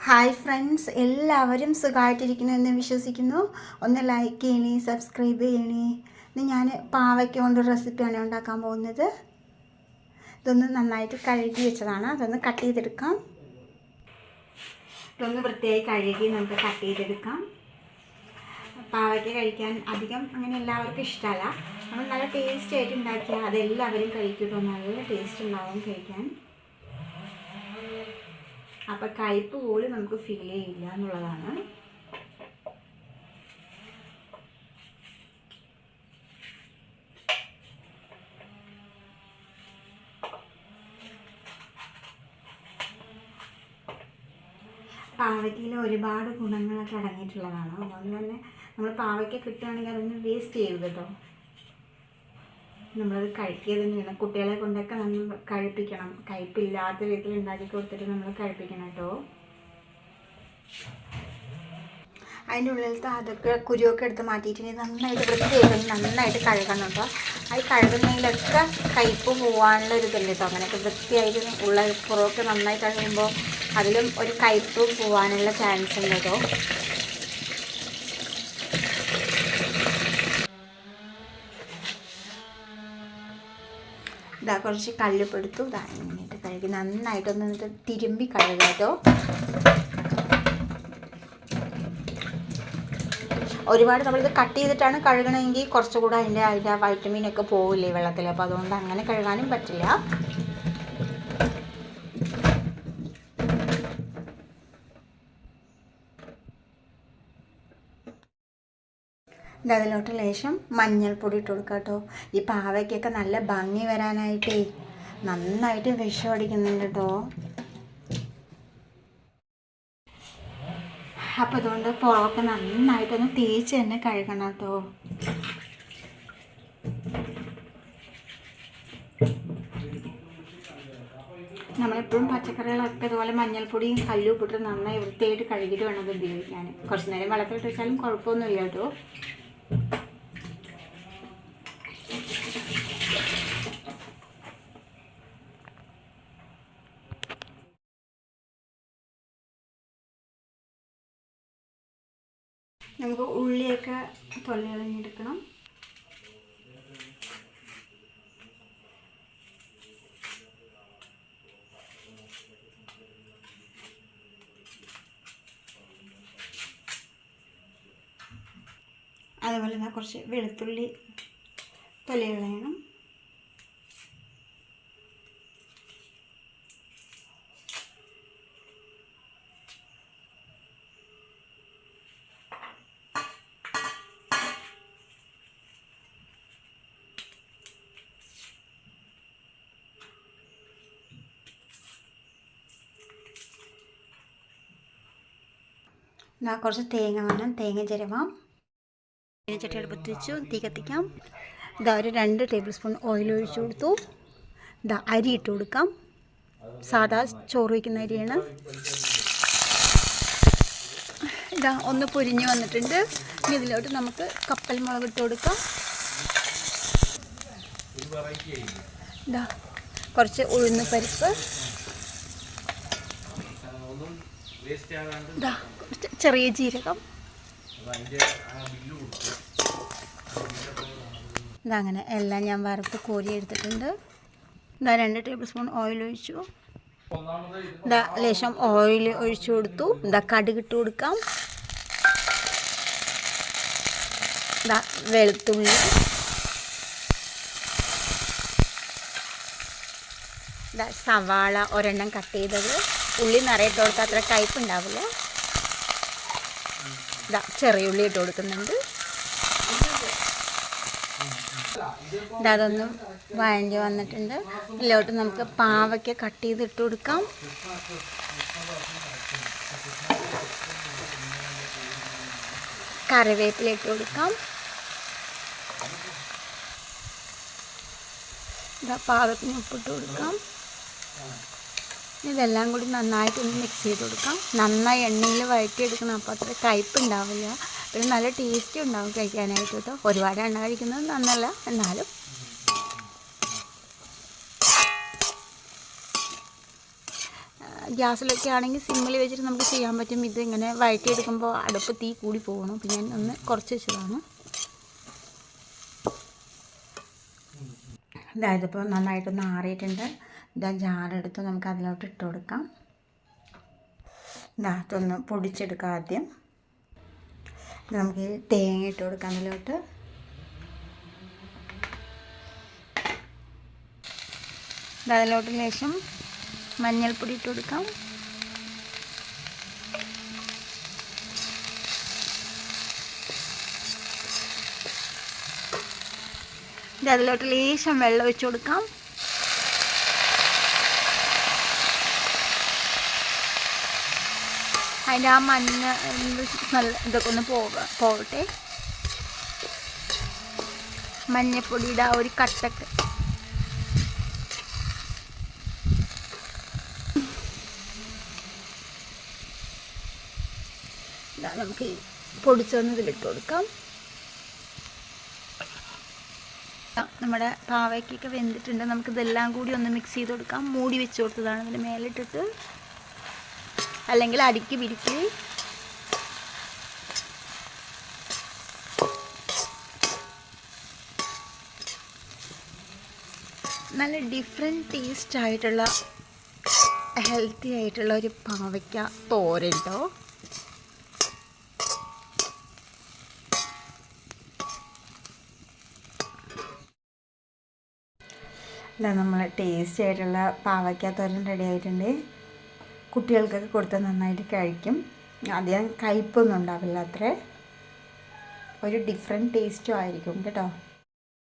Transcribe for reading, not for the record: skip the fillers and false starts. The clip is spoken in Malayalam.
ഹായ് ഫ്രണ്ട്സ്, എല്ലാവരും സുഖമായിട്ടിരിക്കുന്നു എന്ന് വിശ്വസിക്കുന്നു. ഒന്ന് ലൈക്ക് ചെയ്യണേ, സബ്സ്ക്രൈബ് ചെയ്യണേ. ഇന്ന് ഞാൻ പാവയ്ക്ക കൊണ്ട് റെസിപ്പിയാണ് ഉണ്ടാക്കാൻ പോകുന്നത്. ഇതൊന്ന് നന്നായിട്ട് കഴുകി വെച്ചതാണ്, അതൊന്ന് കട്ട് ചെയ്തെടുക്കാം. ഇതൊന്ന് വൃത്തിയായി കഴുകി നമുക്ക് കട്ട് ചെയ്തെടുക്കാം. പാവയ്ക്ക കഴിക്കാൻ അധികം അങ്ങനെ എല്ലാവർക്കും ഇഷ്ടമല്ല. നമ്മൾ നല്ല ടേസ്റ്റ് ആയിട്ട് ഉണ്ടാക്കിയാൽ അതെല്ലാവരും കഴിക്കട്ടോ. നല്ല ടേസ്റ്റ് ഉണ്ടാവും കഴിക്കാൻ. അപ്പം കയ്പ്പ് പോലും നമുക്ക് ഫീൽ ചെയ്യില്ല എന്നുള്ളതാണ്. പാവയ്ക്കയിൽ ഒരുപാട് ഗുണങ്ങളൊക്കെ അടങ്ങിയിട്ടുള്ളതാണ്. അതുകൊണ്ട് തന്നെ നമ്മൾ പാവയ്ക്ക കിട്ടുകയാണെങ്കിൽ അതൊന്നും വേസ്റ്റ് ചെയ്യരുത് കേട്ടോ. നമ്മളത് കഴിക്കുക തന്നെയാണ്. കുട്ടികളെ കൊണ്ടൊക്കെ നമ്മൾ കഴിപ്പിക്കണം. കയ്പില്ലാത്ത വീട്ടിൽ ഉണ്ടാക്കി കൊടുത്തിട്ട് നമ്മൾ കഴിപ്പിക്കണം കേട്ടോ. അതിൻ്റെ ഉള്ളിലത്തെ അതൊക്കെ കുരുവൊക്കെ എടുത്ത് മാറ്റിയിട്ടുണ്ടെങ്കിൽ നന്നായിട്ട് വൃത്തിയായിട്ട് നന്നായിട്ട് കഴുകണം കേട്ടോ. അത് കഴുകുന്നതിലൊക്കെ കയ്പ്പ് പോകാനുള്ള ഒരു ഇതുണ്ട് കേട്ടോ. അങ്ങനെയൊക്കെ വൃത്തിയായിട്ട് ഉള്ള പുറമൊക്കെ നന്നായി കഴുകുമ്പോൾ അതിലും ഒരു കയ്പ്പ് പോകാനുള്ള ചാൻസ് ഉണ്ട് കേട്ടോ. ഇതാ കുറച്ച് കല്ലുപ്പെടുത്തു. ഇതാ ഇങ്ങനെയിട്ട് കഴുകി നന്നായിട്ടൊന്ന് തിരുമ്പി കഴുകുക കേട്ടോ. ഒരുപാട് നമ്മളിത് കട്ട് ചെയ്തിട്ടാണ് കഴുകണമെങ്കിൽ കുറച്ചുകൂടെ അതിൻ്റെ വൈറ്റമിനൊക്കെ പോവില്ലേ വെള്ളത്തിൽ. അപ്പോൾ അതുകൊണ്ട് അങ്ങനെ കഴുകാനും പറ്റില്ല. അതിലോട്ട് ലേശം മഞ്ഞൾപ്പൊടി ഇട്ട് കൊടുക്കാം കേട്ടോ. ഈ പാവയ്ക്കൊക്കെ നല്ല ഭംഗി വരാനായിട്ടേ നന്നായിട്ട് വിഷം അടിക്കുന്നുണ്ട് കേട്ടോ. അപ്പോൾ അതുകൊണ്ട് പുറമൊക്കെ നന്നായിട്ടൊന്ന് തേച്ച് തന്നെ കഴുകണം കേട്ടോ. നമ്മളെപ്പോഴും പച്ചക്കറികളൊക്കെ ഇതുപോലെ മഞ്ഞൾപ്പൊടിയും കല്ലും ഇട്ടിട്ട് നന്നായി വൃത്തിയായിട്ട് കഴുകിയിട്ട് വേണം അത് ഉപയോഗിക്കാൻ. കുറച്ച് നേരം വെള്ളത്തിലിട്ട് വെച്ചാലും കുഴപ്പമൊന്നുമില്ല കേട്ടോ. നമുക്ക് ഉള്ളിയൊക്കെ തൊലി കളഞ്ഞെടുക്കണം. അതുപോലെ തന്നെ കുറച്ച് വെളുത്തുള്ളി തൊലി കളയണം. കുറച്ച് തേങ്ങ വേണം, തേങ്ങ ചിരവാം. ചട്ടി അടുപ്പത്ത് വെച്ചു, തീ കത്തിക്കാം. ഇതാ ഒരു 2 ടേബിൾ സ്പൂൺ ഓയിൽ ഒഴിച്ചു കൊടുത്തു. ഇതാ അരി ഇട്ട് കൊടുക്കാം. സാധാ ചോറ് വയ്ക്കുന്ന അരിയാണ്. ഇതാ ഒന്ന് പൊരിഞ്ഞ് വന്നിട്ടുണ്ട്. ഇനി ഇതിലോട്ട് നമുക്ക് കപ്പൽ മുളക് ഇട്ട് കൊടുക്കാം. ഇതാ കുറച്ച് ഉഴുന്ന് പരിപ്പ്, ഇതാ ചെറിയ ജീരകം, ഇതങ്ങനെ എല്ലാം ഞാൻ വറുത്ത് കോരി എടുത്തിട്ടുണ്ട്. ഇതാ 2 ടേബിൾ സ്പൂൺ ഓയിൽ ഒഴിച്ചു. ഇതാ ലേശം ഓയിൽ ഒഴിച്ചു കൊടുത്തു. ഇതാ കടുകിട്ട് കൊടുക്കാം. ഇതാ വെളുത്തുള്ളി, ഇതാ സവാള ഒരെണ്ണം കട്ട് ചെയ്തത്. ഉള്ളി നിറയിട്ട് കൊടുത്താൽ അത്ര കയ്പുണ്ടാവില്ല. ഇതാ ചെറിയ ഉള്ളി ഇട്ട് കൊടുക്കുന്നുണ്ട്. അതൊന്നും വഴഞ്ഞ് വന്നിട്ടുണ്ട്. ഇതിലോട്ട് നമുക്ക് പാവയ്ക്ക കട്ട് ചെയ്തിട്ട് കൊടുക്കാം. കറിവേപ്പില ഇട്ട് കൊടുക്കാം. ഇതാ പാകത്തിന് ഉപ്പിട്ട് കൊടുക്കാം. ഇതെല്ലാം കൂടി നന്നായിട്ടൊന്ന് മിക്സ് ചെയ്ത് കൊടുക്കാം. നന്നായി എണ്ണയിൽ വഴറ്റിയെടുക്കണം. അപ്പോൾ അത്ര കയ്പുണ്ടാവില്ല, പിന്നെ നല്ല ടേസ്റ്റി ഉണ്ടാവും കഴിക്കാനായിട്ട് കേട്ടോ. ഒരുപാട് എണ്ണ കഴിക്കുന്നത് നന്നല്ല, എന്നാലും ഗ്യാസിലൊക്കെ ആണെങ്കിൽ സിമ്മിൽ വെച്ചിട്ട് നമുക്ക് ചെയ്യാൻ പറ്റും. ഇത് ഇങ്ങനെ വഴറ്റിയെടുക്കുമ്പോൾ അടുപ്പ് തീ കൂടി പോകണം. പിന്നെ ഞാൻ ഒന്ന് കുറച്ച് വെച്ചതാണ്. ഇതിപ്പോൾ നന്നായിട്ടൊന്ന് ആറിയിട്ടുണ്ട്. ഇതാ ജാറെടുത്ത് നമുക്ക് അതിലോട്ട് ഇട്ട് കൊടുക്കാം. ഇതൊന്ന് പൊടിച്ചെടുക്കാം. ആദ്യം നമുക്ക് തേങ്ങ ഇട്ട് കൊടുക്കാം അതിലോട്ട്. അതിലോട്ട് ലേശം മഞ്ഞൾപ്പൊടി ഇട്ട് കൊടുക്കാം. അതിലോട്ട് ലേശം വെള്ളം ഒഴിച്ച് കൊടുക്കാം. അതിൻ്റെ ആ മഞ്ഞ നല്ല ഇതൊക്കെ ഒന്ന് പോകട്ടെ. മഞ്ഞപ്പൊടിയുടെ ആ ഒരു കട്ടൊക്കെ നമുക്ക് പൊടിച്ചൊന്ന് ഇതിലിട്ട് കൊടുക്കാം. നമ്മുടെ പാവയ്ക്കൊക്കെ വെന്തിട്ടുണ്ട്. നമുക്കിതെല്ലാം കൂടി ഒന്ന് മിക്സ് ചെയ്ത് കൊടുക്കാം. മൂടി വെച്ച് കൊടുത്തതാണ് ഇതിൻ്റെ മേലിട്ടിട്ട്, അല്ലെങ്കിൽ അടിക്ക് പിടിക്ക്. നല്ല ഡിഫറെൻറ്റ് ടേസ്റ്റ് ആയിട്ടുള്ള ഹെൽത്തി ആയിട്ടുള്ള ഒരു പാവയ്ക്ക തോരൻ കേട്ടോ. നമ്മൾ ടേസ്റ്റി ആയിട്ടുള്ള പാവയ്ക്ക തോരൻ റെഡി ആയിട്ടുണ്ട്. കുട്ടികൾക്കൊക്കെ കൊടുത്താൽ നന്നായിട്ട് കഴിക്കും. അധികം കയ്പ്പൊന്നും ഉണ്ടാവില്ല. അത്ര ഒരു ഡിഫറെൻറ്റ് ടേസ്റ്റും ആയിരിക്കും കേട്ടോ.